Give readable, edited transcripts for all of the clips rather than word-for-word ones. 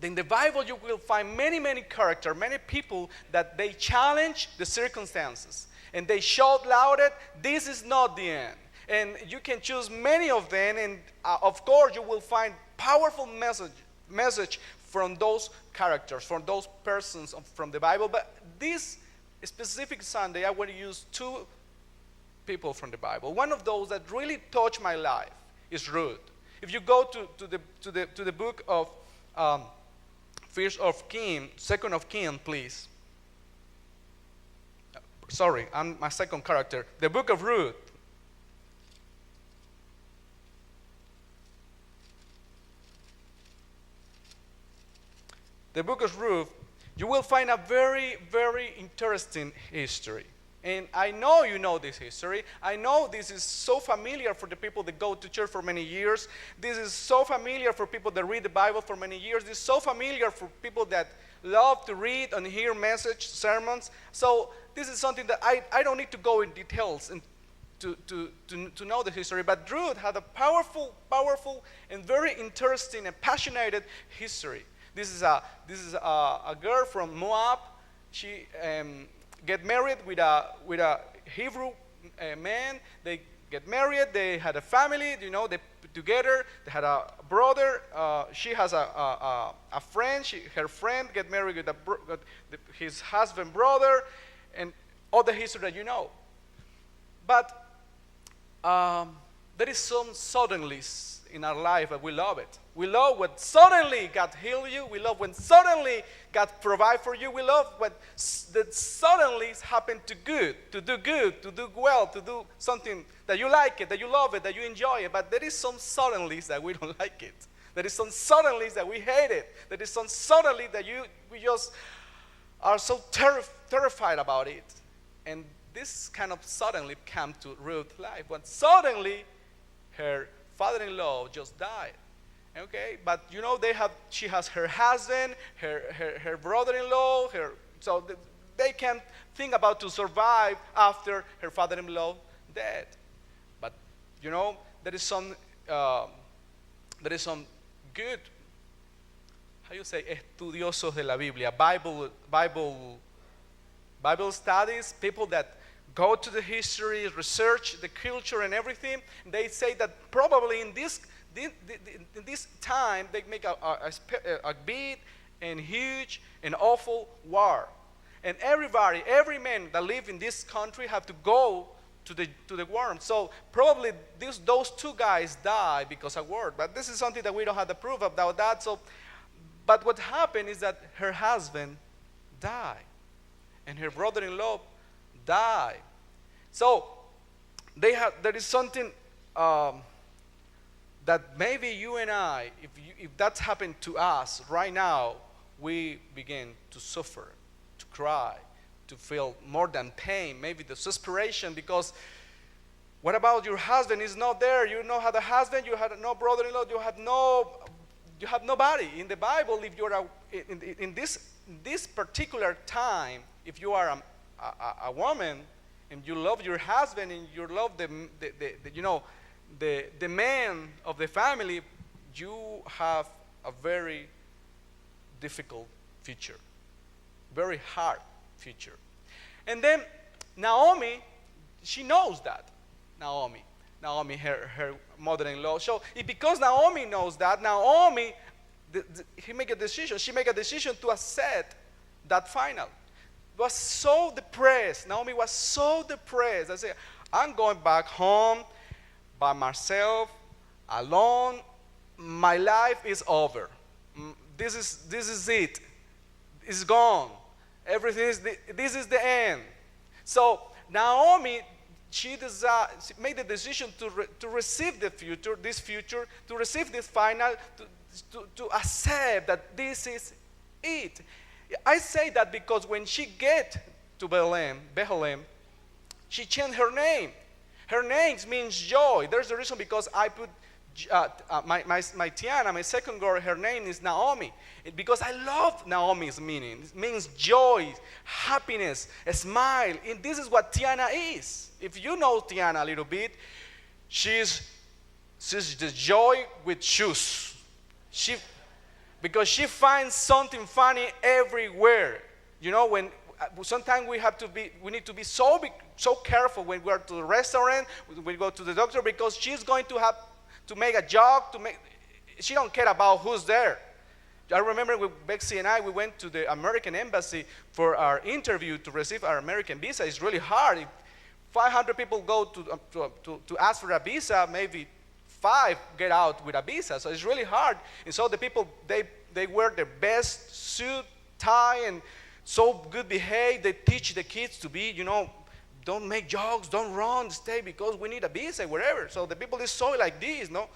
in the Bible you will find many characters, many people that they challenge the circumstances. And they shout louded, this is not the end. And you can choose many of them, and of course you will find powerful message from those characters, from those persons from the Bible. But this specific Sunday, I want to use two people from the Bible. One of those that really touched my life is Ruth. If you go to the book of First of King, Second of King, please. Sorry, I'm my second character. The book of Ruth. The book of Ruth, you will find a very interesting history. And I know you know this history. I know this is so familiar for the people that go to church for many years. This is so familiar for people that read the Bible for many years. This is so familiar for people that love to read and hear sermons. So this is something that I don't need to go in details and to know the history. But Ruth had a powerful and very interesting and passionate history. This is a girl from Moab. She get married with a Hebrew man. They get married. They had a family. You know, they put together. They had a brother. She has a friend. Her friend get married with his husband brother, and all the history that you know. But there is some suddenlies in our life, but we love it. We love when suddenly God heal you. We love when suddenly God provide for you. We love when the suddenlies happen to do well, to do something that you like it, that you love it, that you enjoy it. But there is some suddenlies that we don't like it. There is some suddenlies that we hate it. There is some suddenly that we just are so terrified about it. And this kind of suddenly came to Ruth's life. When suddenly her father-in-law just died. Okay, but you know she has her husband, her brother-in-law, so they can think about to survive after her father-in-law dead. But you know there is some good, how you say, estudiosos de la Biblia, Bible studies, people that go to the history, research the culture and everything. They say that probably in this time they make a big and huge and awful war, and every man that live in this country have to go to the war. So probably those two guys die because of war. But this is something that we don't have the proof about that. So, but what happened is that her husband died, and her brother-in-law died. So there is something that maybe you and I, if that's happened to us right now, we begin to suffer, to cry, to feel more than pain, maybe the desperation, because what about your husband is not there? You don't have a husband, you have no brother-in-law, you have nobody. In the Bible, if you are in this particular time, if you are a woman and you love your husband and you love the man of the family, you have a very difficult future, very hard future. And then Naomi, she knows that. Naomi, her mother-in-law. So because Naomi knows that, she make a decision to accept that final. Was so depressed. Naomi was so depressed. I said, I'm going back home by myself, alone. My life is over. This is it. It's gone. This is the end. So Naomi, she made the decision to receive this future, to receive this final, to accept that this is it. I say that because when she get to Bethlehem, she changed her name. Her name means joy. There's a reason because I put my Tiana, my second girl, her name is Naomi. Because I love Naomi's meaning. It means joy, happiness, a smile. And this is what Tiana is. If you know Tiana a little bit, she's the joy with shoes. because she finds something funny everywhere. You know, when sometimes we need to be so careful when we are to the restaurant, when we go to the doctor, because she's going to have to make a joke. She don't care about who's there. I remember with Betsy and I, we went to the American embassy for our interview to receive our American visa. It's really hard. If 500 people go to ask for a visa, maybe 5 get out with a visa. So it's really hard. And so the people, they wear their best suit, tie, and so good behaved. They teach the kids to be, don't make jokes, don't run, stay, because we need a visa, wherever. So the people is so like this, no?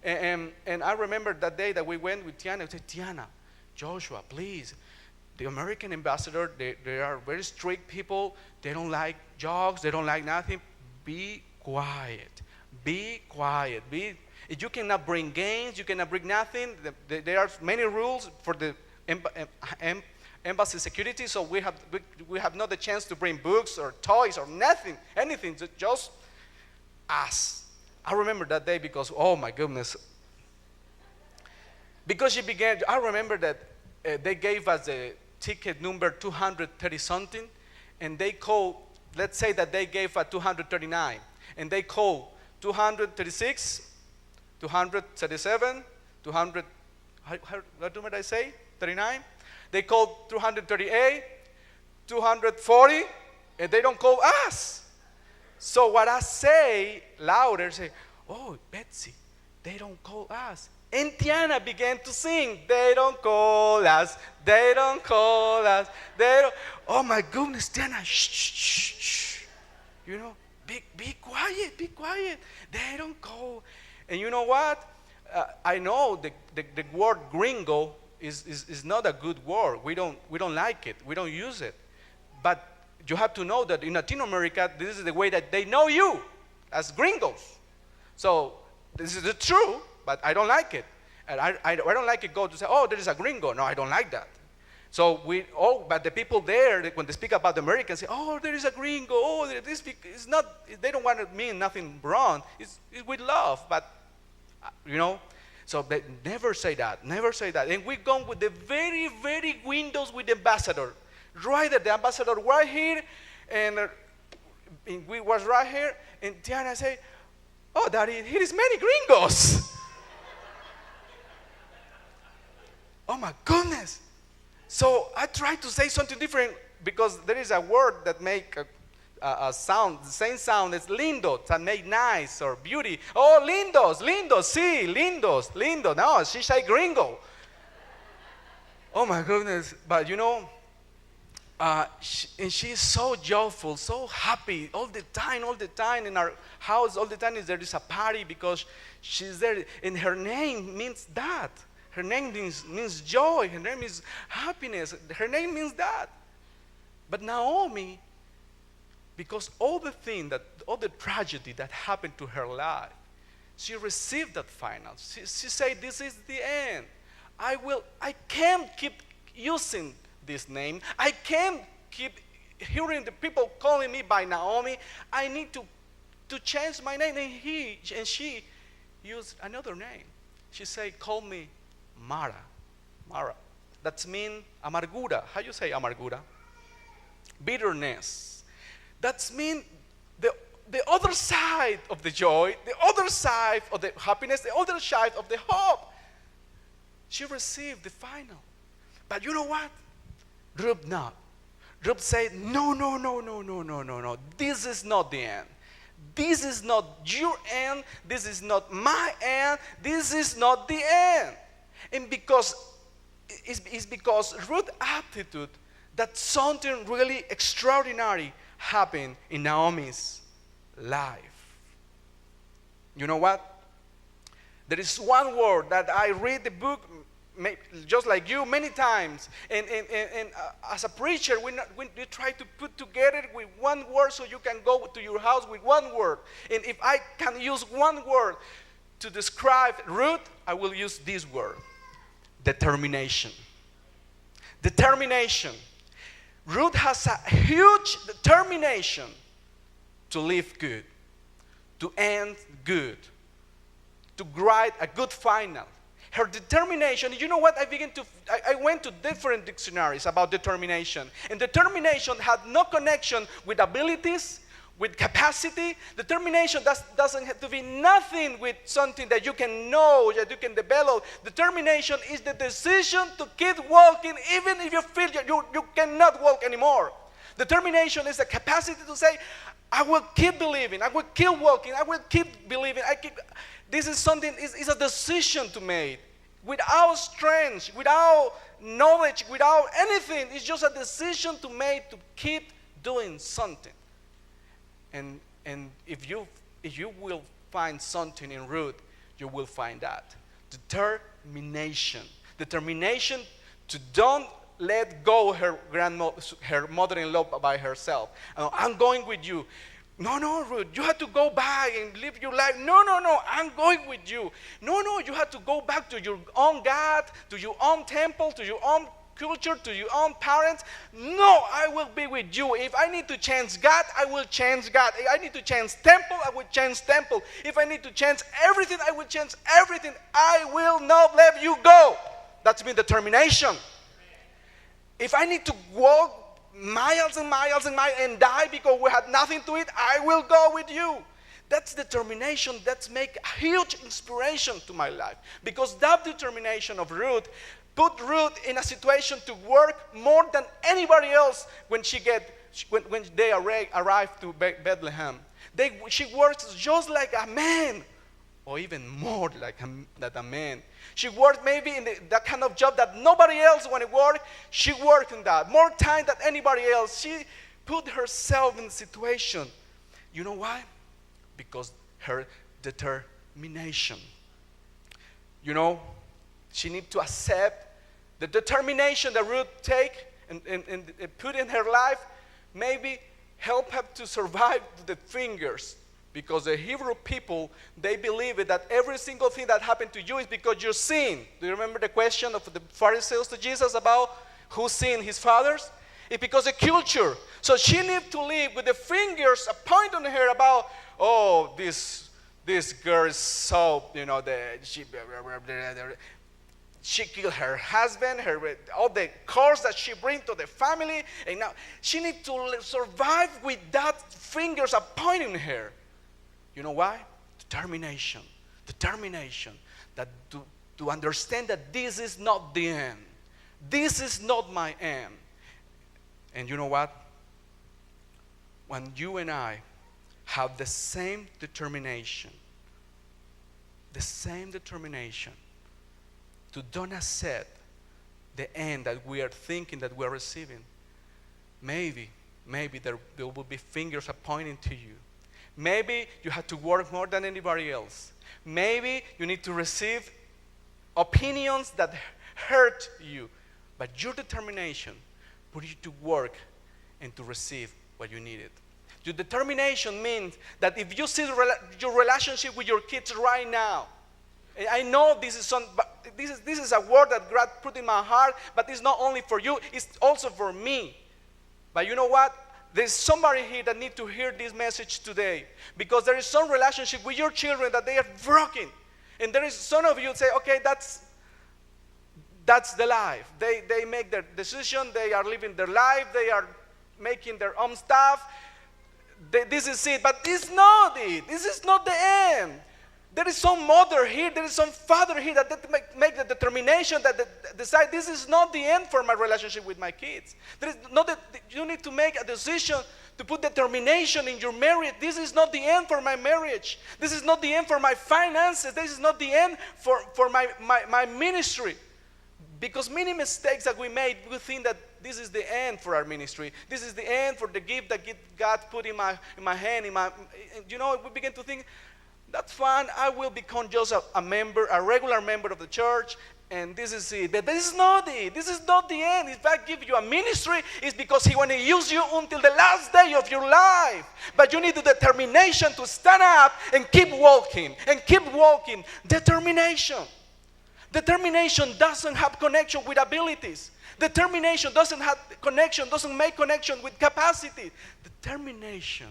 And I remember that day that we went with Tiana. We said, Tiana, Joshua, please. The American ambassador, they are very strict people. They don't like jokes. They don't like nothing. Be quiet. Be quiet. You cannot bring games. You cannot bring nothing. There are many rules for the embassy security, so we have not the chance to bring books or toys or nothing, anything, just us. I remember that day because, oh my goodness. Because she began, I remember that they gave us the ticket number 230 something, and they called, let's say that they gave a 239, and they called 236, 237, 200, what did I say, 39? They called 238, 240, and they don't call us. So what I say louder, say, oh, Betsy, they don't call us. And Tiana began to sing, they don't call us, they don't call us, they don't. Oh my goodness, Tiana, shh, shh, shh. Be quiet, be quiet. They don't call. And you know what? I know the word gringo is not a good word. We don't like it. We don't use it. But you have to know that in Latin America, this is the way that they know you as gringos. So this is the truth, but I don't like it. And I don't like it go to say, oh, there is a gringo. No, I don't like that. So but the people there, when they speak about the Americans, say, oh, there is a gringo. Oh, it's not. They don't want to mean nothing wrong. It's with love, but So they never say that. Never say that. And we've gone with the very, very windows with the ambassador. Right there, the ambassador right here, and we was right here, and Tiana said, oh, Daddy, here is many gringos. Oh my goodness. So I tried to say something different because there is a word that make a sound, the same sound as lindo, that make nice or beauty. Oh, lindos, sí, lindos. No, she said gringo. Oh my goodness. But and she's so joyful, so happy all the time in our house. All the time there is a party because she's there, and her name means that. Her name means joy. Her name is happiness. Her name means that. But Naomi, because all the tragedy that happened to her life, she received that final. She said, this is the end. I can't keep using this name. I can't keep hearing the people calling me by Naomi. I need to change my name. And she used another name. She said, call me Mara. Mara. That means amargura. How you say amargura? Bitterness. That means the other side of the joy, the other side of the happiness, the other side of the hope. She received the final. But you know what? Reuben not. Reuben said, no. This is not the end. This is not your end. This is not my end. This is not the end. And it's because Ruth's attitude that something really extraordinary happened in Naomi's life. You know what? There is one word that I read the book just like you many times, and as a preacher we try to put together with one word so you can go to your house with one word. And if I can use one word to describe Ruth, I will use this word: determination. Determination. Ruth has a huge determination to live good, to end good, to write a good final. Her determination, you know what? I went to different dictionaries about determination. And determination had no connection with abilities, with capacity. Determination doesn't have to be nothing with something that you can know, that you can develop. Determination is the decision to keep walking even if you feel you cannot walk anymore. Determination is the capacity to say, I will keep believing, I will keep walking, I will keep believing. This is something, it's a decision to make. Without strength, without knowledge, without anything, it's just a decision to make to keep doing something. And if you will find something in Ruth, you will find that. Determination. Determination to don't let go her mother-in-law by herself. I'm going with you. No, Ruth, you have to go back and live your life. No, I'm going with you. No, you have to go back to your own God, to your own temple, to your own culture, to your own parents. No, I will be with you. If I need to change God, I will change God. If I need to change temple, I will change temple. If I need to change everything, I will change everything. I will not let you go. That's my determination. If I need to walk miles and miles and miles and die because we had nothing to eat, I will go with you. That's determination. That's make a huge inspiration to my life. Because that determination of Ruth put Ruth in a situation to work more than anybody else when they arrived to Bethlehem. She works just like a man, or even more than a man. She worked maybe in that kind of job that nobody else wanted to work. She worked in that. More time than anybody else. She put herself in the situation. You know why? Because her determination. You know, she needs to accept the determination that Ruth take and put in her life. Maybe help her to survive the fingers. Because the Hebrew people, they believe that every single thing that happened to you is because you sinned. Do you remember the question of the Pharisees to Jesus about who sinned, his fathers? It's because of culture. So she needs to live with the fingers pointed on her about, oh, this girl is so, she killed her husband, all the curse that she brings to the family, and now she needs to survive with that fingers pointing on her. You know why? Determination. Determination. That to understand that this is not the end. This is not my end. And you know what? When you and I have the same determination to don't accept the end that we are thinking that we are receiving, maybe there will be fingers pointing to you. Maybe you have to work more than anybody else. Maybe you need to receive opinions that hurt you. But your determination put you to work and to receive what you needed. Your determination means that if you see your relationship with your kids right now, I know this is a word that God put in my heart, but it's not only for you, it's also for me. But you know what? There's somebody here that needs to hear this message today, because there is some relationship with your children that they are broken. And there is some of you say, okay, that's the life. They make their decision, they are living their life, they are making their own stuff. This is it, but it's not it. This is not the end. There is some mother here, there is some father here that make the determination that decide this is not the end for my relationship with my kids. There is not that you need to make a decision to put determination in your marriage. This is not the end for my marriage. This is not the end for my finances. This is not the end for my ministry. Because many mistakes that we made, we think that this is the end for our ministry. This is the end for the gift that God put in my hand. We begin to think, that's fine, I will become just a regular member of the church, and this is it. But this is not it. This is not the end. If I give you a ministry, it's because He wants to use you until the last day of your life. But you need the determination to stand up and keep walking, and keep walking. Determination. Determination doesn't have connection with abilities. Determination doesn't make connection with capacity. Determination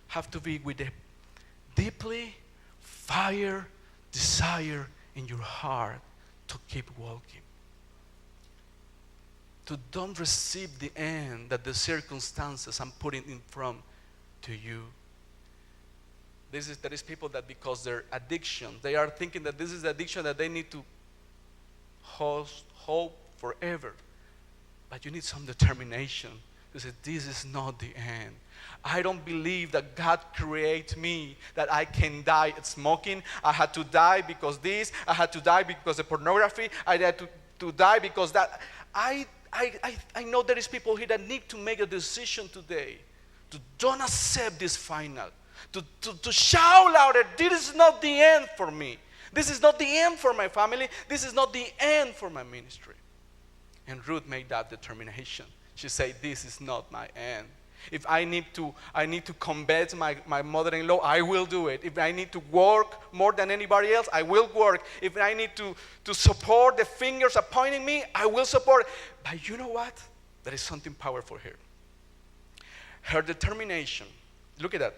have to be with the deeply fire, desire, in your heart to keep walking. To don't receive the end that the circumstances I'm putting in front to you. There is people that because their addiction, they are thinking that this is the addiction that they need to hold forever. But you need some determination to say, this is not the end. I don't believe that God created me, that I can die smoking. I had to die because this. I had to die because of pornography. I had to die because that. I know there is people here that need to make a decision today to don't accept this final. To shout louder, this is not the end for me. This is not the end for my family. This is not the end for my ministry. And Ruth made that determination. She said, this is not my end. If I need to combat my mother-in-law, I will do it. If I need to work more than anybody else, I will work. If I need to support the fingers pointing me, I will support. But you know what? There is something powerful here. Her determination. Look at that.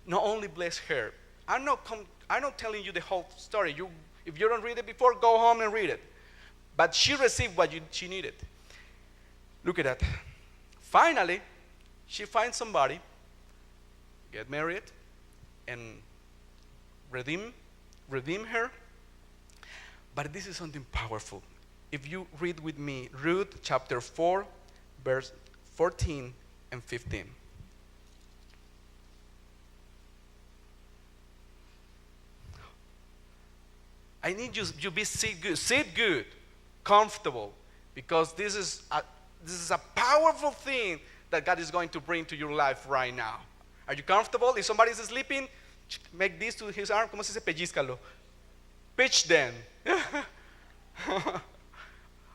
Not only bless her. I'm not telling you the whole story. If you don't read it before, go home and read it. But she received what she needed. Look at that. Finally, she finds somebody, get married, and redeem her. But this is something powerful. If you read with me, Ruth chapter 4, verse 14 and 15. I need you to be sit good, comfortable, because this is a powerful thing that God is going to bring to your life right now. Are you comfortable? If somebody is sleeping, make this to his arm. ¿Cómo se dice? Pellizcalo. Pitch them.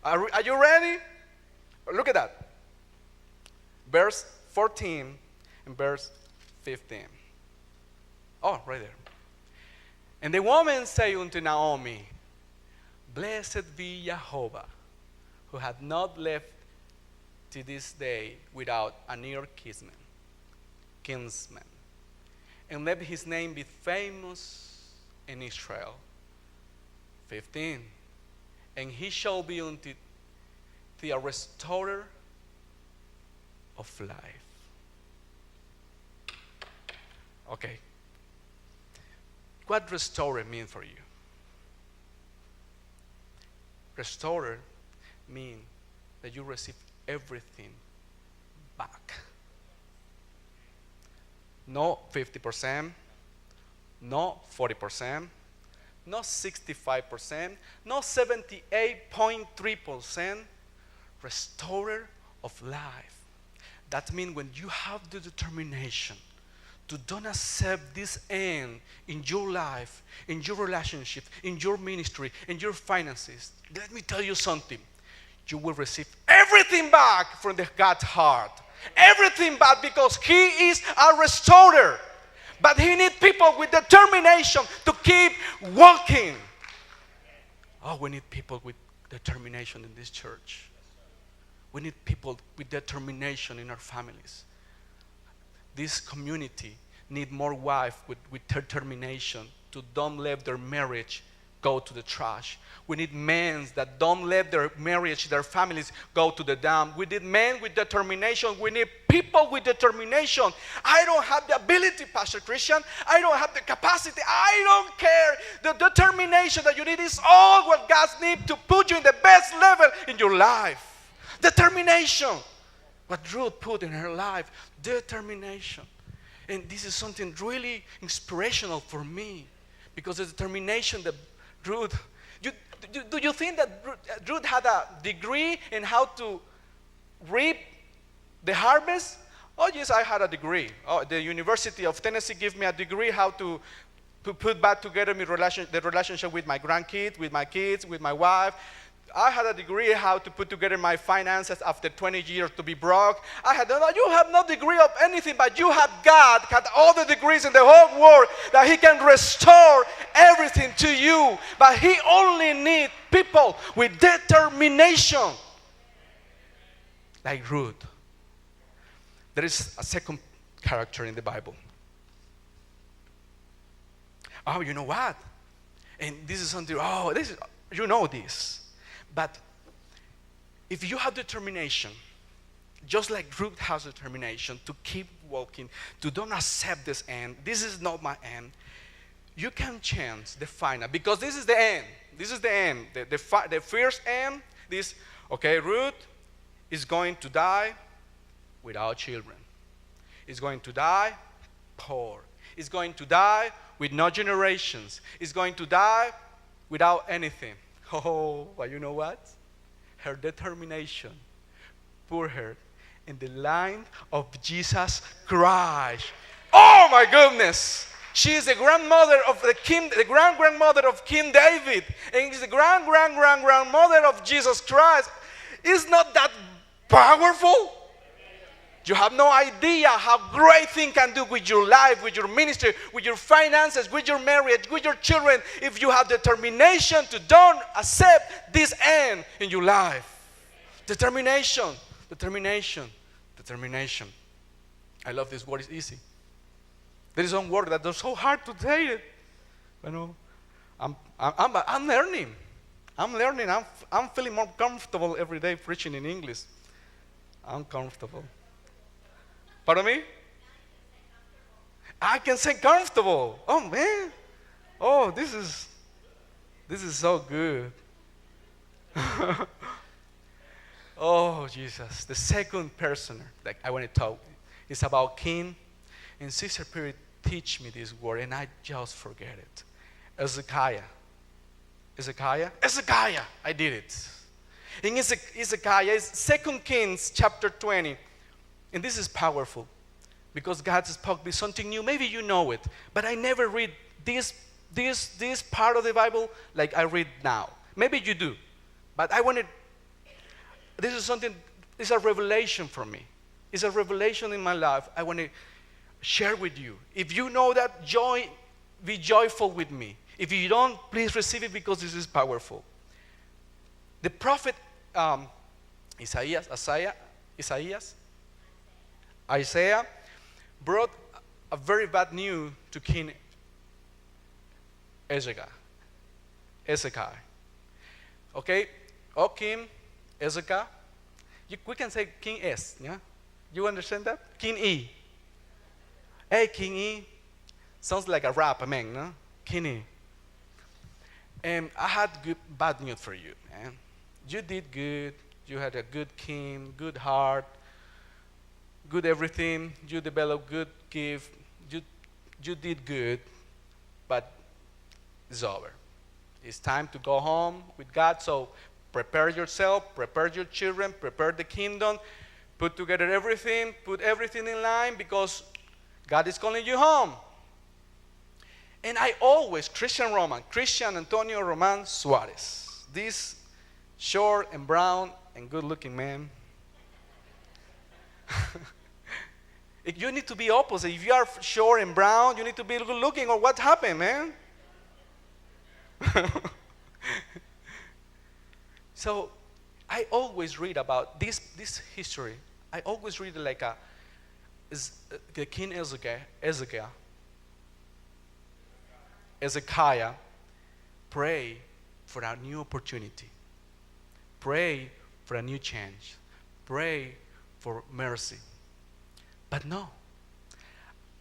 Are you ready? Look at that. Verse 14 and verse 15. Oh, right there. And the woman said unto Naomi, Blessed be Jehovah, who hath not left to this day without a near kinsman, and let his name be famous in Israel. 15. And he shall be unto thee a restorer of life. Okay. What restorer mean for you? Restorer mean that you receive everything back. No 50%, no 40%, no 65%, no 78.3%. Restorer of life. That means when you have the determination to don't accept this end in your life, in your relationship, in your ministry, in your finances, let me tell you something. You will receive everything back from the God's heart. Everything back, because He is a restorer. But He needs people with determination to keep walking. Oh, we need people with determination in this church. We need people with determination in our families. This community need more wives with determination to don't let their marriage go to the trash. We need men that don't let their marriage, their families go to the dump. We need men with determination. We need people with determination. I don't have the ability, Pastor Christian. I don't have the capacity. I don't care. The determination that you need is all what God needs to put you in the best level in your life. Determination. What Ruth put in her life. Determination. And this is something really inspirational for me, because the determination that Ruth, do you think that Ruth had a degree in how to reap the harvest? Oh yes, I had a degree. Oh, the University of Tennessee gave me a degree how to put back together the relationship with my grandkids, with my kids, with my wife. I had a degree how to put together my finances after 20 years to be broke. You have no degree of anything, but you have God, got all the degrees in the whole world that He can restore everything to you. But He only needs people with determination. Like Ruth. There is a second character in the Bible. Oh, you know what? And this is something, oh, this is, you know this. But if you have determination, just like Ruth has determination to keep walking, to don't accept this end, this is not my end, you can change the final, because this is the end. This is the end. The first end, this, okay, Ruth is going to die without children. Is going to die poor. Is going to die with no generations. Is going to die without anything. Oh, but you know what? Her determination put her in the line of Jesus Christ. Oh my goodness! She is the grandmother of the king, the grandmother of King David, and is the grandmother of Jesus Christ. Is not that powerful? You have no idea how great thing can do with your life, with your ministry, with your finances, with your marriage, with your children, if you have determination to don't accept this end in your life. Determination. I love this word. It's easy. There is one word that is so hard to say it. You know, I'm learning. I'm feeling more comfortable every day preaching in English. I'm comfortable. Pardon me? I can say comfortable. Oh man. Oh, this is so good. Oh Jesus. The second person that I want to talk is about King. And Sister Perry teach me this word, and I just forget it. Ezekiah. I did it. In Ezekiah, it's 2 Kings chapter 20. And this is powerful because God spoke me something new. Maybe you know it, but I never read this part of the Bible like I read now. Maybe you do, but this is something, it's a revelation for me. It's a revelation in my life. I want to share with you. If you know that, be joyful with me. If you don't, please receive it because this is powerful. The prophet Isaiah brought a very bad news to King Ezekiel. Okay? Oh, King Ezekiel. We can say King S. Yeah? You understand that? King E. Hey, King E. Sounds like a rap, man, no? King E. And I had bad news for you, man. You did good. You had a good king, good heart, good everything. You developed good gift. You did good, but it's over. It's time to go home with God. So prepare yourself, prepare your children, prepare the kingdom, put together everything, put everything in line because God is calling you home. And I always, Christian Antonio Roman Suarez, this short and brown and good-looking man. You need to be opposite. If you are short and brown, you need to be good-looking, or what happened, man? So I always read about this history. I always read it like the King Ezekiah pray for a new opportunity. Pray for a new change. Pray for mercy. But no,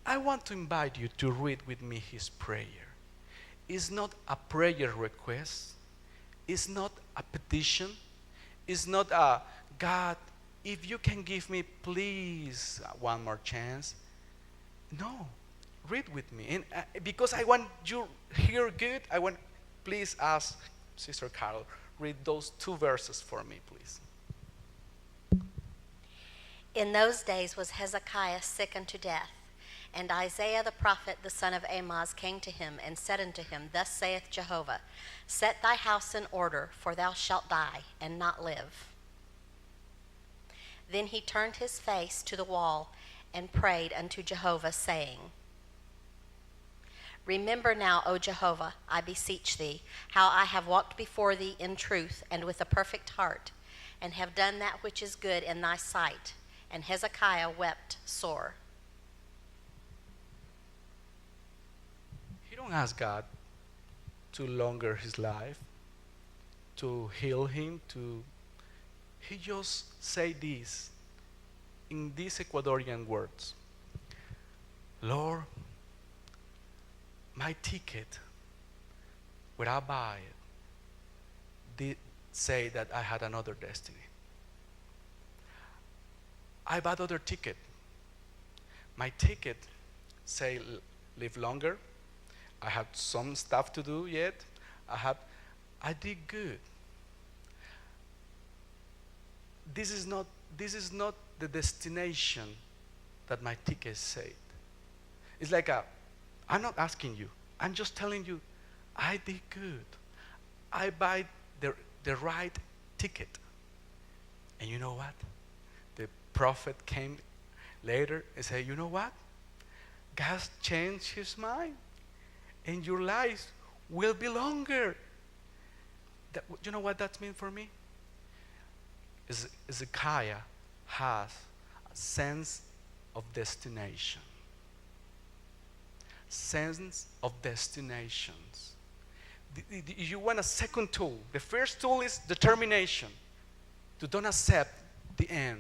I want to invite you to read with me his prayer. It's not a prayer request. It's not a petition. It's not a, God, if you can give me, please, one more chance. No, read with me. And because I want you to hear good, I want, please ask Sister Carol, read those 2 verses for me, please. In those days was Hezekiah sick unto death, and Isaiah the prophet, the son of Amoz, came to him and said unto him, Thus saith Jehovah, Set thy house in order, for thou shalt die, and not live. Then he turned his face to the wall and prayed unto Jehovah, saying, Remember now, O Jehovah, I beseech thee, how I have walked before thee in truth and with a perfect heart, and have done that which is good in thy sight. And Hezekiah wept sore. He don't ask God to longer his life, to heal him, he just say this in these Ecuadorian words: Lord, my ticket, where I buy it, did say that I had another destiny. I bought other ticket. My ticket say live longer. I have some stuff to do yet. I did good. This is not the destination that my ticket said. It's like I'm not asking you. I'm just telling you, I did good. I buy the right ticket. And you know what? The prophet came later and said, you know what? God changed his mind. And your life will be longer. You know what that means for me? Ezekiah has a sense of destination. Sense of destinations. You want a second tool. The first tool is determination, to don't accept the end.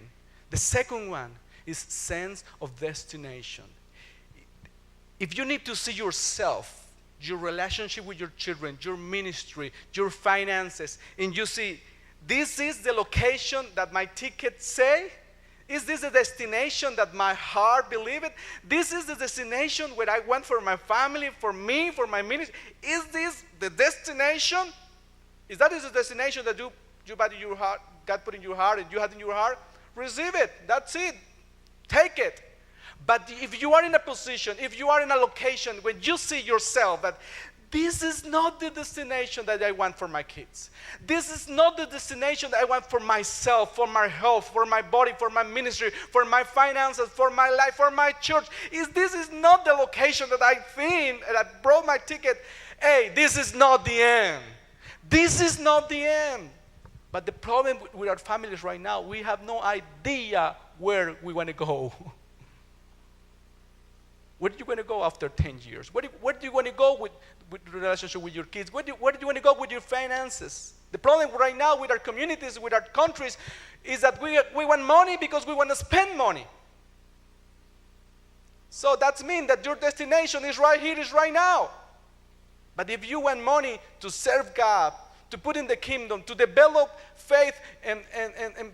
The second one is sense of destination. If you need to see yourself, your relationship with your children, your ministry, your finances, and you see, this is the location that my ticket say? Is this the destination that my heart believe it? This is the destination where I went for my family, for me, for my ministry. Is this the destination? Is that the destination that you put in your heart, God put in your heart, and you had in your heart? Receive it. That's it. Take it. But if you are in a position, if you are in a location when you see yourself that this is not the destination that I want for my kids. This is not the destination that I want for myself, for my health, for my body, for my ministry, for my finances, for my life, for my church. This is not the location that I think, and I brought my ticket. Hey, this is not the end. This is not the end. But the problem with our families right now, we have no idea where we want to go. Where are you going to go after 10 years? Where do you want to go with the relationship with your kids? Where do you want to go with your finances? The problem right now with our communities, with our countries, is that we want money because we want to spend money. So that means that your destination is right here, is right now. But if you want money to serve God, to put in the kingdom, to develop faith and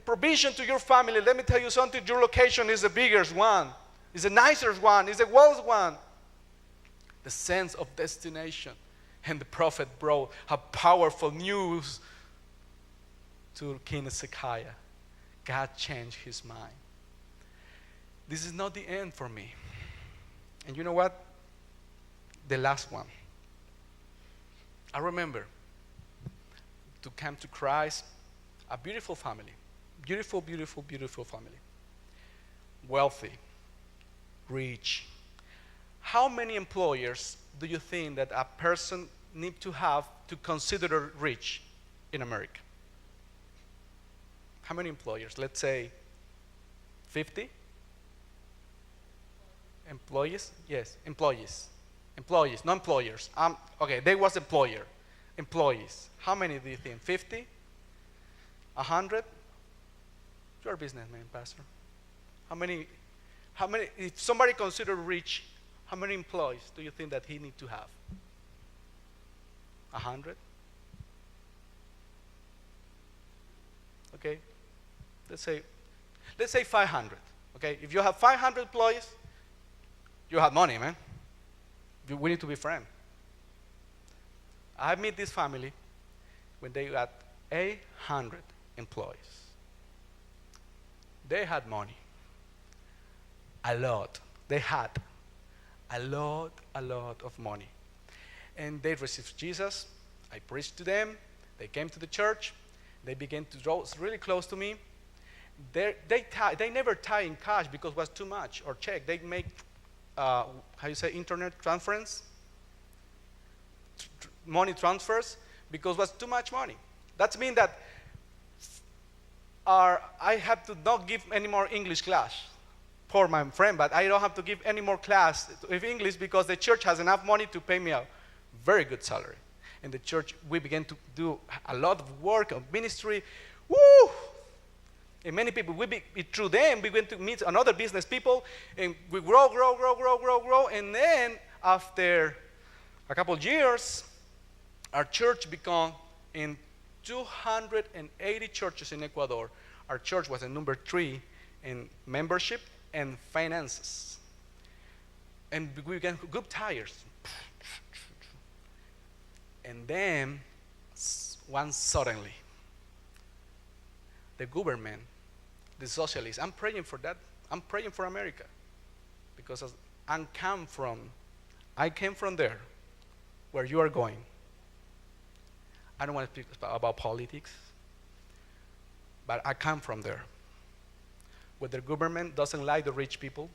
provision to your family, let me tell you something, your location is the biggest one. It's the nicer one. It's the worst one. The sense of destination. And the prophet brought a powerful news to King Hezekiah. God changed his mind. This is not the end for me. And you know what? The last one. I remember to come to Christ, a beautiful family. Beautiful, beautiful, beautiful family. Wealthy. Rich. How many employers do you think that a person needs to have to consider rich in America? How many employers? Let's say 50? Employees? Yes, employees. Employees, not employers. Okay, they was employer. Employees. How many do you think? 50? 100? You're a businessman, Pastor. How many, if somebody considered rich, how many employees do you think that he need to have? 100? Okay, let's say 500. Okay, if you have 500 employees, you have money, man. We need to be friends. I meet this family when they got 800 employees. They had money. A lot. They had a lot of money. And they received Jesus. I preached to them. They came to the church. They began to draw really close to me. They never tie in cash because it was too much, or check. They make, internet transference? Money transfers because it was too much money. That means that I have to not give any more English class for my friend, but I don't have to give any more class of English because the church has enough money to pay me a very good salary. in the church, we began to do a lot of work of ministry. Woo! And many people, through them, we went to meet another business people, and we grow. And then, after a couple years, our church became in 280 churches in Ecuador. Our church was in number 3 in membership and finances. And we began good tires. And then, suddenly, the government, the socialists, I'm praying for that. I'm praying for America. Because I came from there, where you are going. I don't want to speak about politics, but I come from there. Where the government doesn't like the rich people,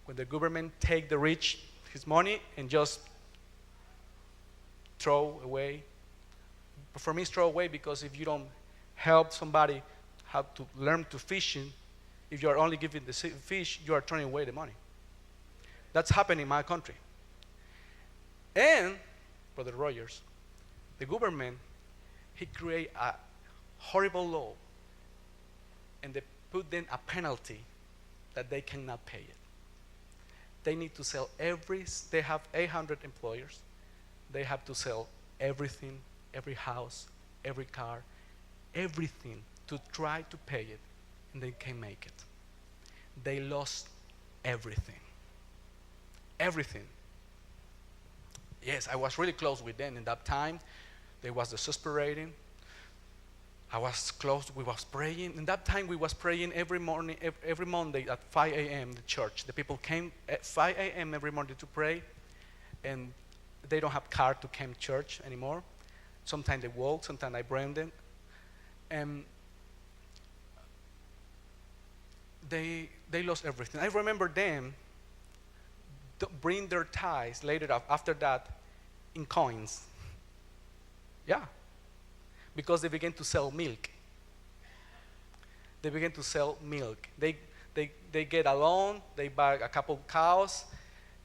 when the government take the rich, his money, and just throw away. For me, it's throw away, because if you don't help somebody how to learn to fishing, if you are only giving the fish, you are throwing away the money. That's happening in my country. And, Brother Rogers, the government, he create a horrible law, and they put them a penalty that they cannot pay it. They need to sell they have 800 employers. They have to sell everything, every house, every car, everything to try to pay it, and they can't make it. They lost everything. Everything. Yes, I was really close with them in that time. They was desesperating. I was close, we was praying. In that time, we was praying every morning, every Monday at 5 a.m. the church. The people came at 5 a.m. every morning to pray, and they don't have car to come to church anymore. Sometimes they walk, sometimes I bring them. And they lost everything. I remember them bring their tithes later after that in coins. Yeah. Because they began to sell milk. They began to sell milk. They get a loan, they buy a couple cows,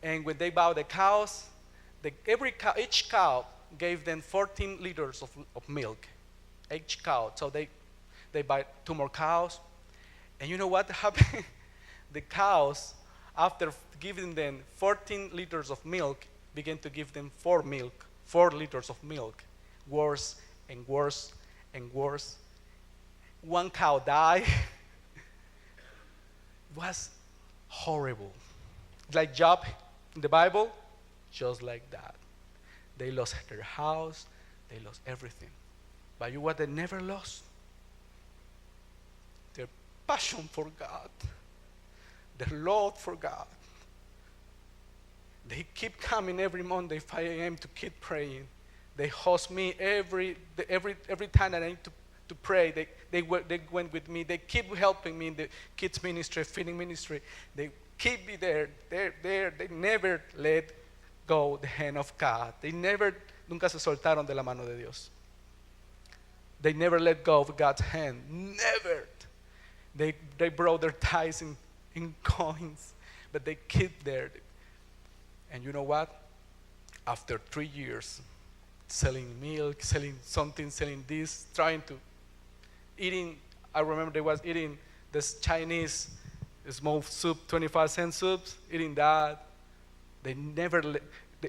and when they buy the cows, each cow gave them 14 liters of milk. Each cow. So they buy 2 more cows. And you know what happened? The cows, after giving them 14 liters of milk, began to give them 4 liters of milk. Worse and worse and worse. One cow died. It was horrible. Like Job in the Bible, just like that. They lost their house, they lost everything. But you know what they never lost? Their passion for God, their love for God. They keep coming every Monday, 5 a.m. to keep praying. They host me every time that I need to pray. They went with me. They keep helping me in the kids ministry, feeding ministry. They keep me there. They're there. They never let go the hand of God. Nunca se soltaron de la mano de Dios. They never let go of God's hand. Never. They brought their tithes in coins, but they keep there. And you know what? After 3 years, selling milk, selling something, selling this, eating, I remember they was eating this Chinese small soup, 25-cent soups, eating that. They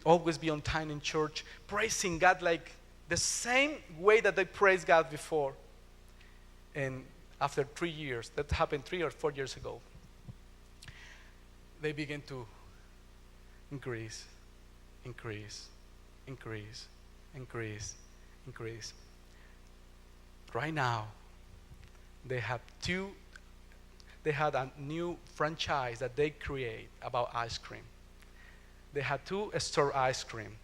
always be on time in church, praising God like the same way that they praised God before. And after 3 years, that happened 3 or 4 years ago, they began to increase. Right now, they had a new franchise that they create about ice cream. They had 2 store ice cream.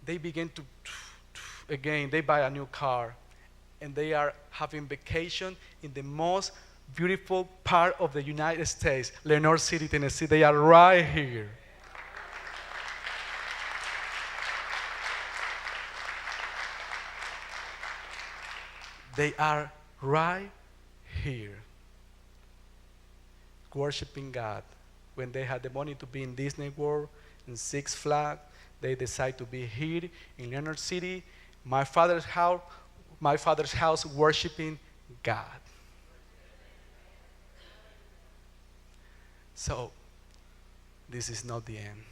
They begin to, again, they buy a new car, and they are having vacation in the most beautiful part of the United States, Lenoir City, Tennessee. They are right here. They are right here, worshiping God. When they had the money to be in Disney World, in Six Flags, they decide to be here in Lenoir City, my father's house worshiping God. So, this is not the end.